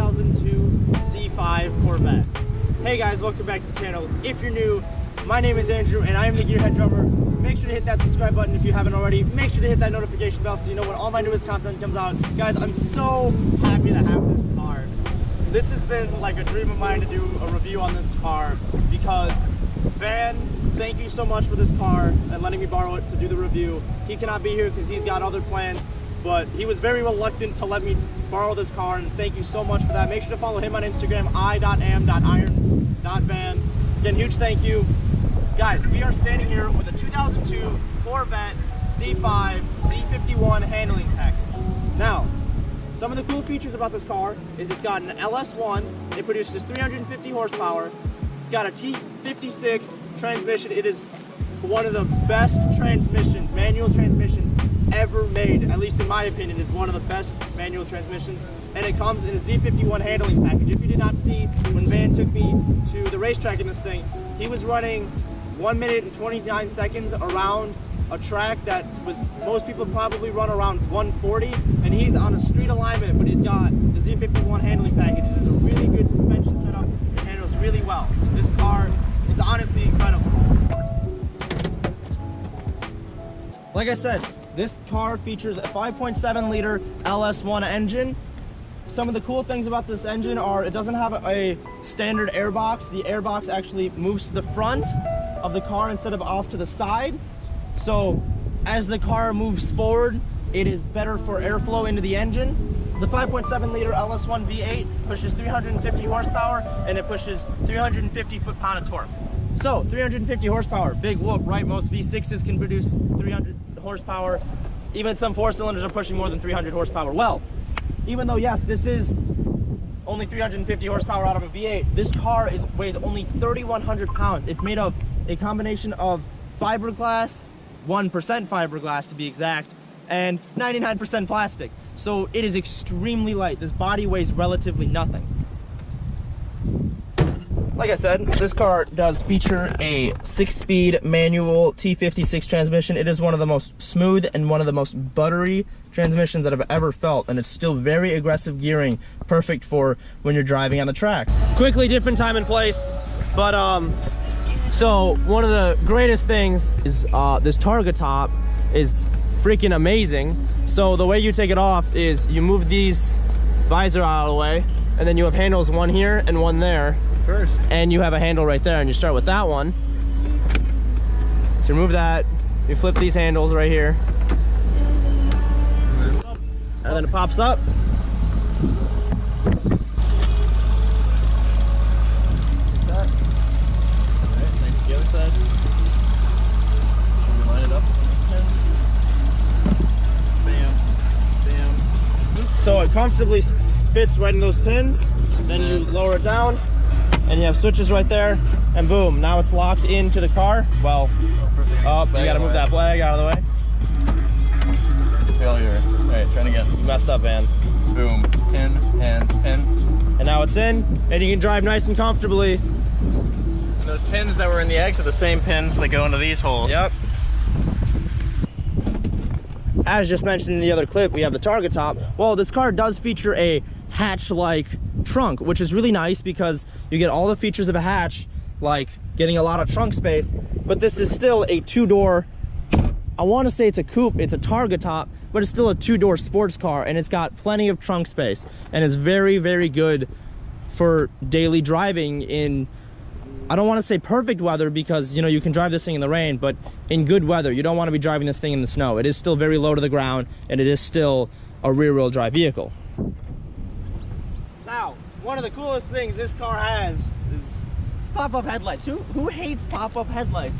2002 C5 Corvette. Hey guys, welcome back to the channel. If you're new, my name is Andrew and I am the Gearhead Drummer. Make sure to hit that subscribe button if you haven't already. Make sure to hit that notification bell so you know when all my newest content comes out. Guys, I'm so happy to have this car. This has been like a dream of mine to do a review on this car because Van, thank you so much for this car and letting me borrow it to do the review. He cannot be here because he's got other plans, but he was very reluctant to let me borrow this car, and thank you so much for that. Make sure to follow him on Instagram, i.am.iron.van. Again, huge thank you. Guys, we are standing here with a 2002 Corvette C5 Z51 handling package. Now, some of the cool features about this car is it's got an LS1, it produces 350 horsepower, it's got a T56 transmission. It is one of the best transmissions, manual transmissions ever made, at least in my opinion, is one of the best manual transmissions, and it comes in a Z51 handling package. If you did not see, when Van took me to the racetrack in this thing, he was running 1 minute and 29 seconds around a track that was, most people probably run around 140, and he's on a street alignment, but he's got the Z51 handling package. It's a really good suspension setup, it handles really well. This car is honestly incredible. Like I said, this car features a 5.7 liter LS1 engine. Some of the cool things about this engine are it doesn't have a standard airbox. The airbox actually moves to the front of the car instead of off to the side. So as the car moves forward, it is better for airflow into the engine. The 5.7 liter LS1 V8 pushes 350 horsepower and it pushes 350 foot-pound of torque. So 350 horsepower, big whoop, right? Most V6s can produce 300 horsepower. Even some 4-cylinders are pushing more than 300 horsepower. Well, even though yes, this is only 350 horsepower out of a V8, this car weighs only 3,100 pounds. It's made of a combination of fiberglass, 1% fiberglass to be exact, and 99% plastic. So it is extremely light. This body weighs relatively nothing. Like I said, this car does feature a 6-speed manual T56 transmission. It is one of the most smooth and one of the most buttery transmissions that I've ever felt, and it's still very aggressive gearing, perfect for when you're driving on the track. Quickly, different time and place, but so one of the greatest things is this Targa top is freaking amazing. So the way you take it off is you move these visor out of the way, and then you have handles, one here and one there. First. And you have a handle right there, and you start with that one. So remove that, you flip these handles right here, and then it pops up. That. Alright, next to the other side. Can we line it up? Bam, bam. So it comfortably fits right in those pins. Then you lower it down, and you have switches right there, and boom, now it's locked into the car. Well, oh, you gotta move that flag out of the way. Failure. Alright, trying again. You messed up, man. Boom. Pin, and pin. And now it's in, and you can drive nice and comfortably. And those pins that were in the X are the same pins that go into these holes. Yep. As just mentioned in the other clip, we have the Targa top. Well, this car does feature a hatch-like trunk, which is really nice because you get all the features of a hatch, like getting a lot of trunk space, but this is still a two-door, I want to say it's a coupe, it's a Targa top, but it's still a two-door sports car, and it's got plenty of trunk space, and it's very, very good for daily driving in, I don't want to say perfect weather because, you know, you can drive this thing in the rain, but in good weather. You don't want to be driving this thing in the snow. It is still very low to the ground, and it is still a rear-wheel drive vehicle. Now, one of the coolest things this car has is pop-up headlights. Who hates pop-up headlights?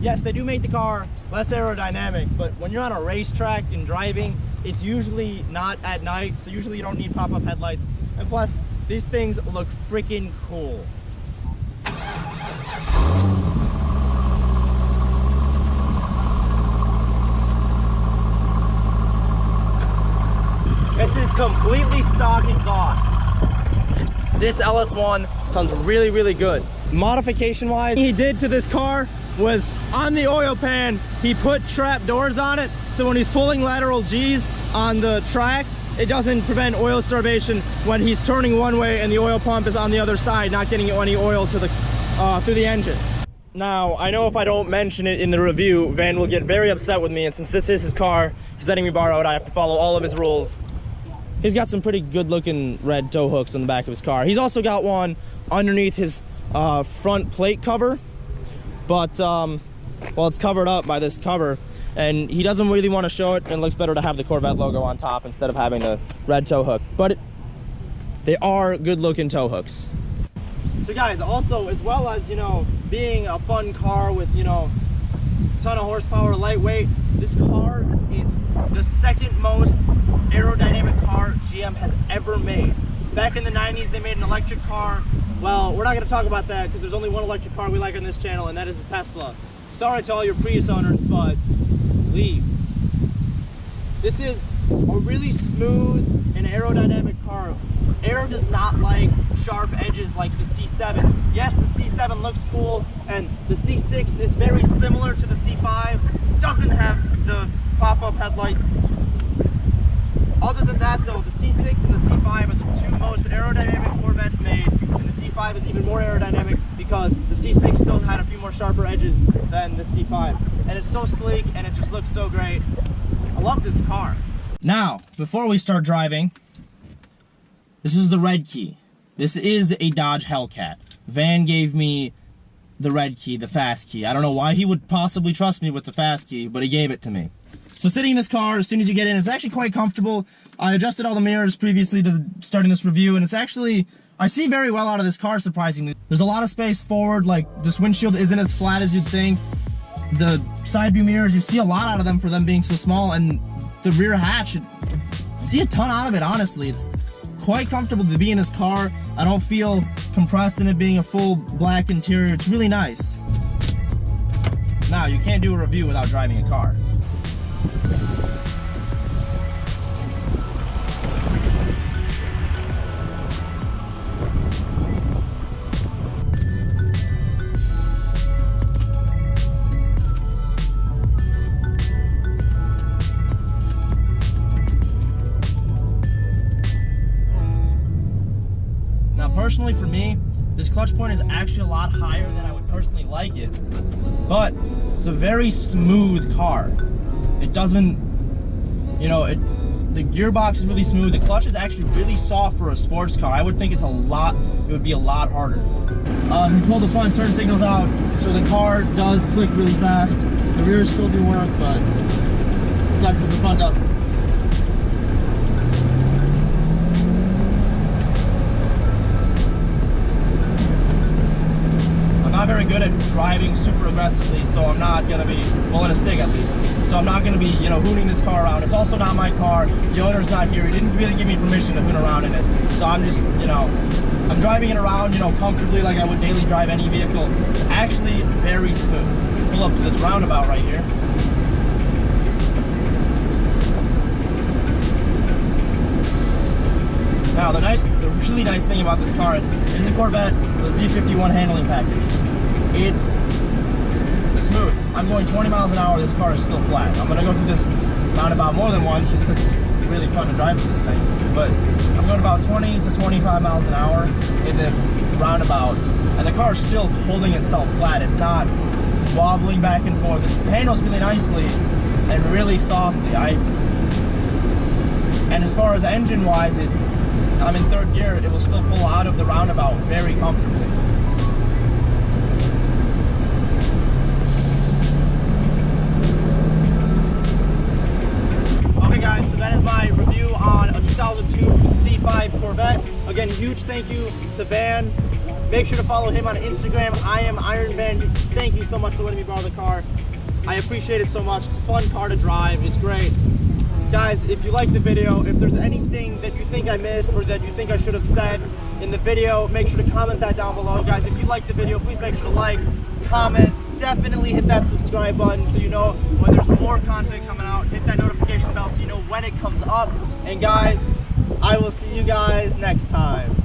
Yes, they do make the car less aerodynamic, but when you're on a racetrack and driving, it's usually not at night, so usually you don't need pop-up headlights. And plus, these things look freaking cool. This is completely stock exhaust. This LS1 sounds really, really good. Modification wise, he did to this car was on the oil pan, he put trap doors on it, so when he's pulling lateral G's on the track, it doesn't prevent oil starvation when he's turning one way and the oil pump is on the other side, not getting any oil to the through the engine. Now, I know if I don't mention it in the review, Van will get very upset with me, and since this is his car, he's letting me borrow it, I have to follow all of his rules. He's got some pretty good looking red tow hooks on the back of his car. He's also got one underneath his front plate cover, but well, it's covered up by this cover, and he doesn't really want to show it, and it looks better to have the Corvette logo on top instead of having the red tow hook. But they are good looking tow hooks. So guys, also, as well as, you know, being a fun car with, you know, ton of horsepower, lightweight, this car is the second most aerodynamic car GM has ever made. Back in the 90s, they made an electric car. Well, we're not going to talk about that because there's only one electric car we like on this channel, and that is the Tesla. Sorry to all your Prius owners, but leave. This is a really smooth and aerodynamic car. Aero does not like sharp edges like the C7. Yes, the C7 looks cool, and the C6 is very similar to the C5. It doesn't have the pop-up headlights. Other than that though, the C6 and the C5 are the two most aerodynamic Corvettes made, and the C5 is even more aerodynamic because the C6 still had a few more sharper edges than the C5. And it's so sleek, and it just looks so great. I love this car. Now, before we start driving, this is the red key. This is a Dodge Hellcat. Van gave me the red key, the fast key. I don't know why he would possibly trust me with the fast key, but he gave it to me. So sitting in this car, as soon as you get in, it's actually quite comfortable. I adjusted all the mirrors previously to starting this review, and it's actually, I see very well out of this car, surprisingly. There's a lot of space forward, like this windshield isn't as flat as you'd think. The side view mirrors, you see a lot out of them for them being so small, and the rear hatch, see a ton out of it, honestly. It's quite comfortable to be in this car. I don't feel compressed in it being a full black interior. It's really nice. Now, you can't do a review without driving a car. Personally, for me, this clutch point is actually a lot higher than I would personally like it, but it's a very smooth car. It doesn't, you know, the gearbox is really smooth. The clutch is actually really soft for a sports car. I would think it would be a lot harder. You pull the front turn signals out, so the car does click really fast. The rear still do work, but it sucks because the front doesn't. Not very good at driving super aggressively, so I'm not gonna be pulling a stick at least. So I'm not gonna be, you know, hooning this car around. It's also not my car. The owner's not here. He didn't really give me permission to hoon around in it. So I'm just, you know, I'm driving it around, you know, comfortably like I would daily drive any vehicle. It's actually very smooth. Pull up to this roundabout right here. Now, the really nice thing about this car is it is a Corvette with a Z51 handling package. It's smooth. I'm going 20 miles an hour, this car is still flat. I'm gonna go through this roundabout more than once just because it's really fun to drive with this thing. But I'm going about 20 to 25 miles an hour in this roundabout, and the car is still holding itself flat. It's not wobbling back and forth. It handles really nicely and really softly. And as far as engine-wise, I'm in third gear, it will still pull out of the roundabout very comfortably. Okay guys, so that is my review on a 2002 C5 Corvette. Again, huge thank you to Van. Make sure to follow him on Instagram. I am Iron Van. Thank you so much for letting me borrow the car. I appreciate it so much. It's a fun car to drive. It's great. Guys, if you like the video, if there's anything that you think I missed or that you think I should have said in the video, make sure to comment that down below. Guys, if you like the video, please make sure to like, comment, definitely hit that subscribe button so you know when there's more content coming out. Hit that notification bell so you know when it comes up. And guys, I will see you guys next time.